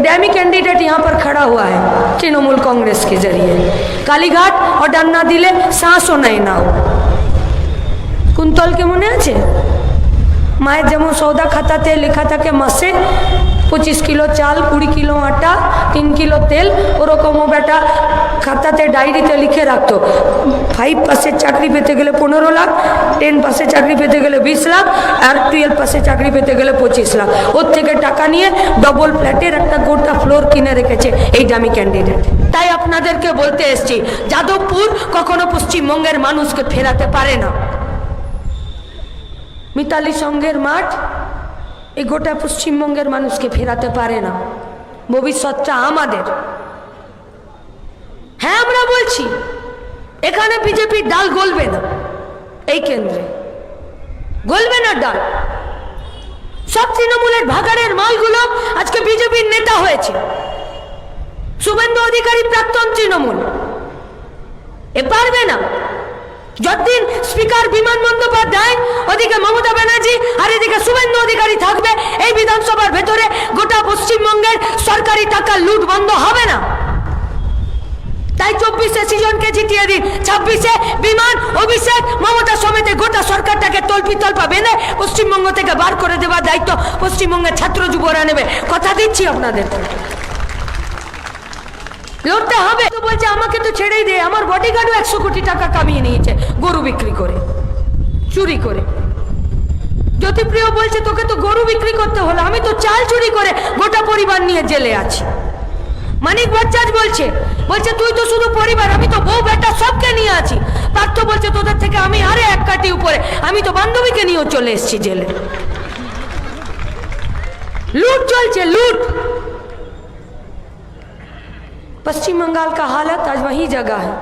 डैमी candidate यहाँ पर खड़ा हुआ है तृणमूल कांग्रेस के जरिए। कालीघाट और डान्ना दिले सांसो नहीं नाओ कुंतल के मने आछे माয়ের যেমন সৌদা খাতাতে লেখা থাকে মাসে 25 কিলো চাল 20 কিলো আটা 3 কিলো তেল, ওরকমও বেটা খাতাতে ডায়েরিতে লিখে রাখতো 5 পাসের চাকরি পেতে গেলে 15 লাখ, 10 পাসের চাকরি পেতে গেলে 20 লাখ, আর 12 পাসের চাকরি পেতে গেলে 25 লাখ। ওর থেকে টাকা নিয়ে ডবল ফ্ল্যাটের একটা গোটা ফ্লোর কিনে রেখেছে এই দামি ক্যান্ডিডেট। তাই আপনাদেরকে বলতে এসেছি, যাদবপুর কখনো পশ্চিমবঙ্গের মানুষকে ফেরাতে পারে না। মিতালি সঙ্গের মাঠ এই গোটা পশ্চিমবঙ্গের মানুষকে ফেরাতে পারে না। ভবিষ্যৎটা আমাদের। হ্যাঁ, আমরা বলছি এখানে বিজেপির ডাল গলবে না, এই কেন্দ্রে গলবে না ডাল। সব তৃণমূলের ভাগাড়ের মালগুলো আজকে বিজেপির নেতা হয়েছে। শুভেন্দু অধিকারী প্রাক্তন তৃণমূল, এ পারবে না। যতদিন স্পিকার বিমান বন্দ্যোপাধ্যায়, ওদিকে মমতা ব্যানার্জি আর এদিকে শুভেন্দু অধিকারী থাকবে, এই বিধানসভার ভেতরে গোটা পশ্চিমবঙ্গের সরকারি টাকা লুট বন্ধ হবে না। তাই 24-এ সৃজনকে জিতিয়ে দিন, 26-এ বিমান, অভিষেক, মমতা সমেতে গোটা সরকারটাকে তল্পা বেঁধে পশ্চিমবঙ্গ থেকে বার করে দেওয়ার দায়িত্ব পশ্চিমবঙ্গের ছাত্র যুবরা নেবে। কথা দিচ্ছি আপনাদের, লড়তে হবে। তো বলছে আমাকে তো ছেড়েই দে, আমার বডিগার্ডও 100 কোটি টাকা কামিয়ে নিয়েছে গরু বিক্রি করে, চুরি করে। জ্যোতিপ্রিয় বলছে তোকে তো গরু বিক্রি করতে হলো, আমি তো চাল চুরি করে গোটা পরিবার নিয়ে জেলে আছি। মানিক ভট্টাচার্য বলছে তুই তো শুধু পরিবার, আমি তো বউ বেটা সবকে নিয়ে আছি। পার্থ বলছে তোদের থেকে আমি আরে এক কাটি উপরে, আমি তো বান্ধবীকে নিয়েও চলে এসেছি জেলে। लूट चलছে, लूट। पश्चिम बंगाल का हालत आज वही जगह है।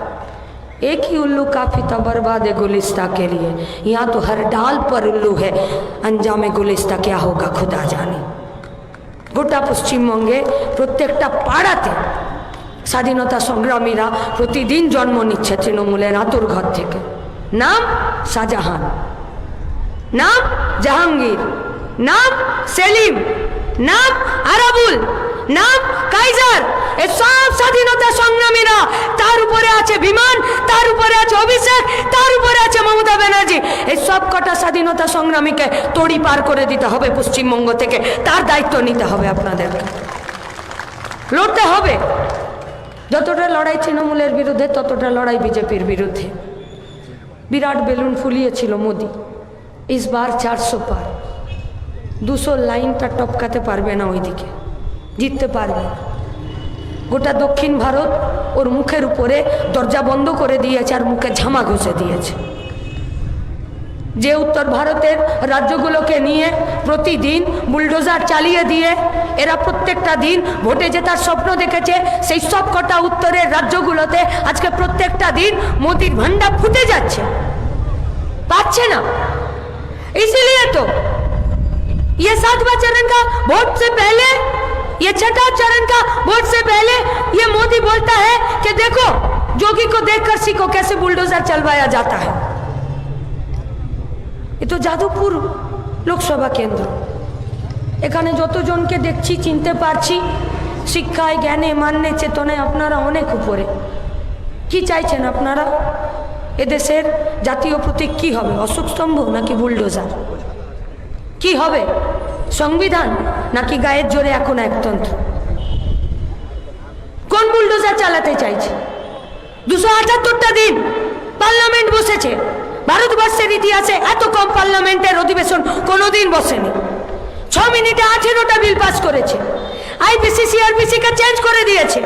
एक ही उल्लू काफी था बर्बाद है गुलिस्ता के लिए। यहाँ तो हर डाल पर उल्लू है, अंजाम गुलिस्ता क्या होगा खुदा जाने। গোটা পশ্চিমবঙ্গে প্রত্যেকটা পাড়াতে স্বাধীনতা সংগ্রামীরা প্রতিদিন জন্ম নিচ্ছে তৃণমূলের আতুর ঘর থেকে। নাম শাহজাহান, নাম জাহাঙ্গীর, নাম সেলিম, নাম আরাবুল, নাম কাইজার। এই সব স্বাধীনতা সংগ্রামীরা, তার উপরে আছে বিমান, তার উপরে আছে অভিষেক, তার উপরে আছে মমতা ব্যানার্জি। এই সব কটা স্বাধীনতা সংগ্রামীকে তড়ি পার করে দিতে হবে পশ্চিমবঙ্গ থেকে, তার দায়িত্ব নিতে হবে আপনাদেরকে। লড়তে হবে। যতটা লড়াই তৃণমূলের বিরুদ্ধে ততটা লড়াই বিজেপির বিরুদ্ধে। বিরাট বেলুন ফুলিয়েছিল মোদি, ইসবার 400 পার। 200 লাইনটা টপকাতে পারবে না, ওইদিকে জিততে পারবে। গোটা দক্ষিণ ভারত ওর মুখের উপরে দরজা বন্ধ করে দিয়েছে আর মুখে ঝামা ঘষে দিয়েছে। যে উত্তর ভারতের রাজ্যগুলোকে নিয়ে প্রতিদিন বুলডোজার চালিয়ে দিয়ে এরা প্রত্যেকটা দিন ভোটে জেতার স্বপ্ন দেখেছে, সেই সব কটা উত্তরের রাজ্যগুলোতে আজকে প্রত্যেকটা দিন মোদির ভান্ডা ফুটে যাচ্ছে, পাচ্ছে না। इसीलिए तो ये 7वां चरण का वोट से पहले, ये 6ठा चरण का वोट से पहले ये मोदी बोलता है कि देखो जोगी को देखकर सीखो कैसे बुलडोजर चलवाया जाता है। ये तो যাদবপুর লোকসভা কেন্দ্র। এখানে যতজনকে দেখছি চিনতে পারছি, শিক্ষায় জ্ঞানে মান্যে চেতনায় আপনারা অনেক উপরে। কি চাইছেন আপনারা? এদেশের জাতীয় প্রতীক কি হবে? অশোক স্তম্ভ নাকি বুলডোজার? কি হবে? সংবিধান নাকি গায়ের জোরে এখন একতন্ত্র? কোন বুলডোজার চালাতে চাইছে? 278টা দিন পার্লামেন্ট বসেছে। ভারতবর্ষের ইতিহাসে এত কম পার্লামেন্টের অধিবেশন কোনোদিন বসেনি। 6 মিনিটে 18টা বিল পাস করেছে। আইপিসি সিআরপিসি কে চেঞ্জ করে দিয়েছে।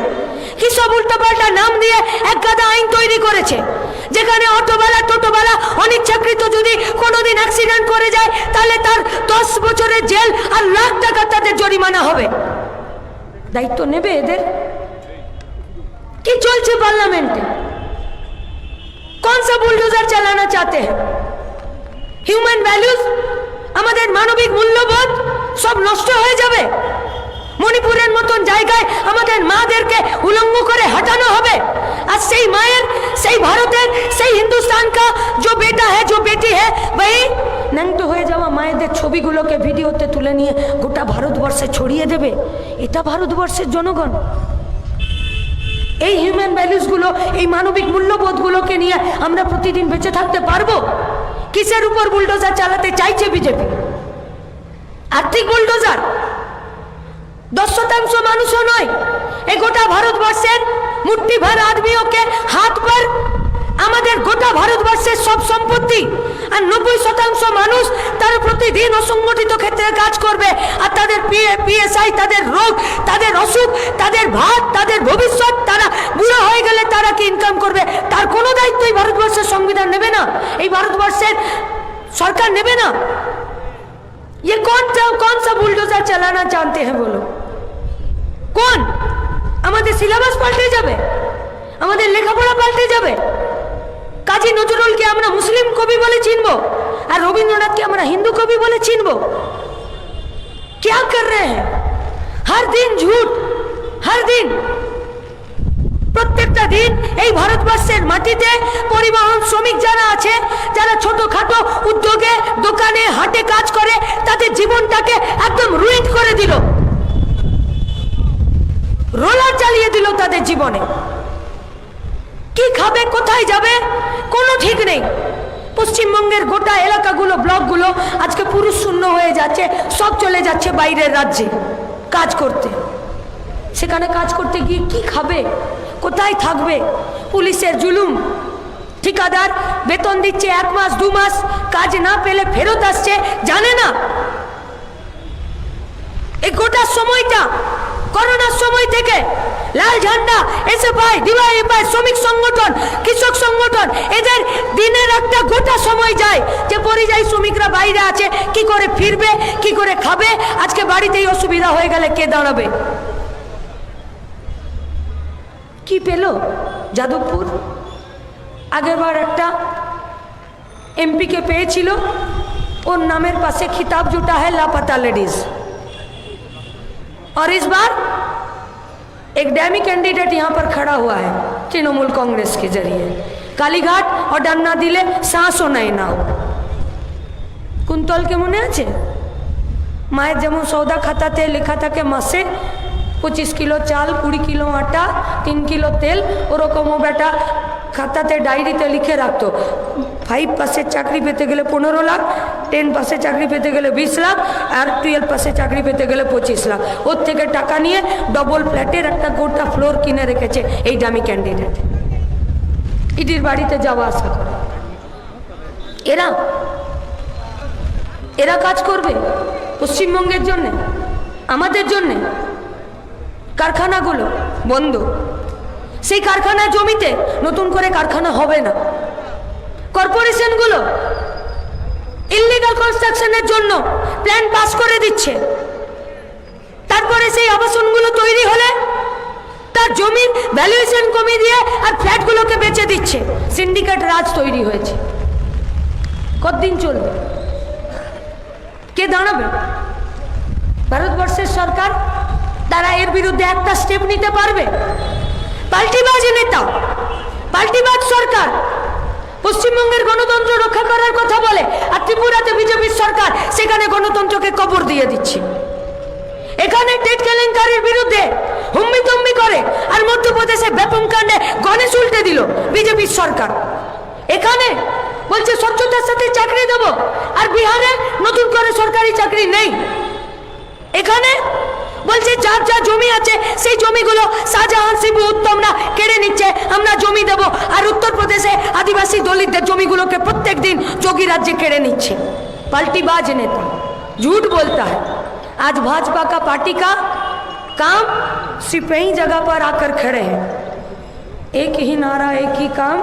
কি সব উল্টোপাল্টা নাম দিয়ে এক গাদা আইন তৈরি করেছে, যেখানে অটোওয়ালা টোটোওয়ালা অনিচ্ছাকৃত যদি কোনোদিন অ্যাক্সিডেন্ট করে যায় তাহলে তার 10 বছরের জেল আর লাখ টাকা তাদের জরিমানা হবে। দায়িত্ব নেবে এদের? কি চলছে পার্লামেন্টে? कौन सा बुलडोजर चलाना चाहते हैं? ह्यूमन वैल्यूज, আমাদের মানবিক মূল্যবোধ সব নষ্ট হয়ে যাবে। মণিপুরের মতন জায়গায় আমাদের মাদেরকে উলঙ্গ করে হাঁটানো হবে। आज सही मायर सही भारतेर सही हिंदुस्तान का जो बेटा है जो बेटी है वही ন্যাংটো হয়ে যাওয়া মায়েদের ছবিগুলোকে ভিডিওতে তুলে নিয়ে গোটা ভারতবর্ষে ছড়িয়ে দেবে। এটা ভারতবর্ষের জনগণ এই হিউম্যান ভ্যালুসগুলো এই মানবিক মূল্যবোধগুলোকে নিয়ে আমরা প্রতিদিন বেঁচে থাকতে পারবো? কিসের উপর বুলডোজার চালাতে চাইছে বিজেপি? আর্থিক বুলডোজার। 10% মানুষও নয়, এই গোটা ভারতবর্ষের মুট্ठी भर आदमियों के हाथ पर আমাদের গোটা ভারতবর্ষের সব সম্পত্তি। আর 90% মানুষ তারা প্রতিদিন অসংগঠিত ক্ষেত্রে কাজ করবে। আর তাদের পিএসআই, তাদের রোগ, তাদের অসুখ, তাদের ভাত, তাদের ভবিষ্যৎ, তারা বুড়া হয়ে গেলে তারা কি ইনকাম করবে তার কোনো দায়িত্ব এই ভারতবর্ষের সংবিধান নেবে না, এই ভারতবর্ষের সরকার নেবে না। ये कौन सा बुलडोजर चलाना चाहते हैं बोलो? कौन? আমাদের সিলেবাস পাল্টে যাবে, আমাদের লেখাপড়া পাল্টে যাবে। কাজী নজরুলকে আমরা মুসলিম কবি বলে চিনবো আর রবীন্দ্রনাথকে আমরা হিন্দু কবি বলে চিনবো? क्या कर रहे हैं? हर दिन झूठ, हर दिन। প্রত্যেকটা দিন এই ভারতবর্ষের মাটিতে পরিবহন শ্রমিক যারা আছে, যারা ছোটখাটো উদ্যোগে দোকানে হাটে কাজ করে, তাদের জীবনটাকে একদম রুইন করে দিল, রোলার চালিয়ে দিল তাদের জীবনে। কি খাবে, কোথায় যাবে, কোনো ঠিক নেই। পশ্চিমবঙ্গের গোটা এলাকাগুলো, ব্লকগুলো আজকে পুরুষ শূন্য হয়ে যাচ্ছে, সব চলে যাচ্ছে বাইরের রাজ্যে কাজ করতে। সেখানে কাজ করতে গিয়ে কি খাবে, কোথায় থাকবে? পুলিশের জুলুম, ঠিকাদার বেতন দিচ্ছে 1 মাস 2 মাস, কাজ না পেলে ফেরত আসছে, জানে না। এই গোটা সময়টা করোনার সময় থেকে লাল ঝান্ডা, এসএফআই, ডিওয়াইএফআই, শ্রমিক সংগঠন, কৃষক সংগঠন, এদের দিনের একটা গোটা সময় যায় যে পরিযায়ী শ্রমিকরা বাইরে আছে, কি করে ফিরবে, কি করে খাবে, আজকে বাড়িতেই অসুবিধা হয়ে গেলে কে দাঁড়াবে? কি পেল যাদবপুর? আগেরবার একটা এমপিকে পেয়েছিল, ওর নামের পাশে खिताब जुटा है लापता लेडीज, और इस बार एक डैमी कैंडिडेट यहाँ पर खड़ा हुआ है तृणमूल कांग्रेस के जरिए। कालीघाट और डान्ना दिले सांसों नहीं ना हो। कुंतल के मने आछे माয়ের যেমন সৌদা খাতাতে লেখা থাকে মাসে 25 কিলো চাল, 20 কিলো আটা, 3 কিলো তেল, ওরকমও বেটা খাতাতে ডায়েরিতে লিখে রাখতো। 5 পাসের চাকরি পেতে গেলে 15 লাখ, 10 পাসের চাকরি পেতে গেলে 20 লাখ, আর 12 পাসের চাকরি পেতে গেলে 25 লাখ। ওর থেকে টাকা নিয়ে ডবল ফ্ল্যাটের একটা গোটা ফ্লোর কিনে রেখেছে এই দামি ক্যান্ডিডেট। ইডির বাড়িতে যাওয়া আসা করে। এরা কাজ করবে পশ্চিমবঙ্গের জন্যে, আমাদের জন্যে। কারখানাগুলো বন্ধ, সেই কারখানার জমিতে নতুন করে কারখানা হবে না। কর্পোরেশনগুলো ইললিগাল কনস্ট্রাকশনের জন্য প্ল্যান পাস করে দিচ্ছে, তারপরে সেই আবাসনগুলো তৈরি হলে তার জমির ভ্যালুয়েশন কমিয়ে দিয়ে আর ফ্ল্যাটগুলোকে বেচে দিচ্ছে। সিন্ডিকেট রাজ তৈরি হয়েছে। কতদিন চলবে? কে দাঁড়াবে? ভারতবর্ষের সরকার তারা এর বিরুদ্ধে একটা স্টেপ নিতে পারবে? পাল্টিবাজ নেতা, পাল্টিবাজ সরকার পশ্চিমবঙ্গের গণতন্ত্র রক্ষা করার কথা বলে, আর ত্রিপুরাতে বিজেপির সরকার সেখানে গণতন্ত্রকে কবর দিয়ে দিচ্ছে। এখানে টেট কেলেঙ্কারির বিরুদ্ধে হুম্মি করে, আর মধ্যপ্রদেশে ব্যাপক কাণ্ডে গণেশ উল্টে দিল বিজেপির সরকার। এখানে বলছে স্বচ্ছতার সাথে চাকরি দেব, আর বিহারে নতুন করে সরকারি চাকরি নেই। এখানে বলছে যার যা জমি আছে সেই জমিগুলো শাহজাহান, শিবু, উত্তমরা কেড়ে নিচ্ছে, আমরা জমি দেব। আর উত্তরপ্রদেশে আদিবাসী দলিতদের জমিগুলোকে প্রত্যেক দিন যোগী राज्य কেড়ে নিচ্ছে। पलटीबाज नेता झूठ बोलता है। आज भाजपा का पार्टी का काम सिर्फ यही जगह पर आकर खड़े हैं। एक ही नारा, एक ही काम,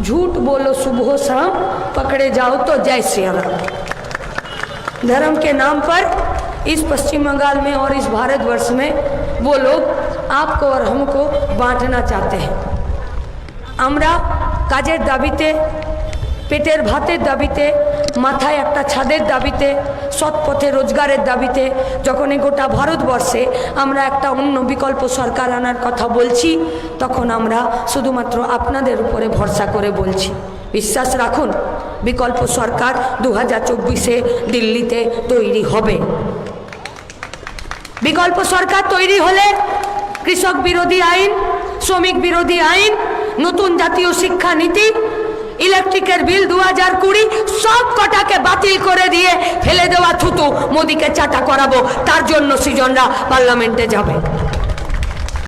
झूठ बोलो सुबह शाम, पकड़े जाओ तो जय श्री राम। धर्म के नाम पर इस पश्चिम बंगाल में और इस भारतवर्ष में वो लोग आपको और हमको बांटना चाहते हैं। আমরা কাজের দাবিতে, পেটের ভাতের দাবিতে মাথায় একটা ছাদের দাবিতে, সৎ পথে রোজগারের দাবিতে যখন এই গোটা ভারতবর্ষে আমরা একটা অন্য বিকল্প সরকার আনার কথা বলছি, তখন আমরা শুধুমাত্র আপনাদের উপরে ভরসা করে বলছি, বিশ্বাস রাখুন বিকল্প সরকার 2024-এ দিল্লিতে তৈরি হবে। বিকল্প সরকার তৈরি হলে কৃষক বিরোধী আইন, শ্রমিক বিরোধী আইন, নতুন জাতীয় শিক্ষা নীতি, ইলেকট্রিকের বিল 2020 সব কটাকে বাতিল করে দিয়ে ফেলে দেওয়া থুতু মোদিকে চাটা করাবো, তার জন্য সৃজনরা পার্লামেন্টে যাবে।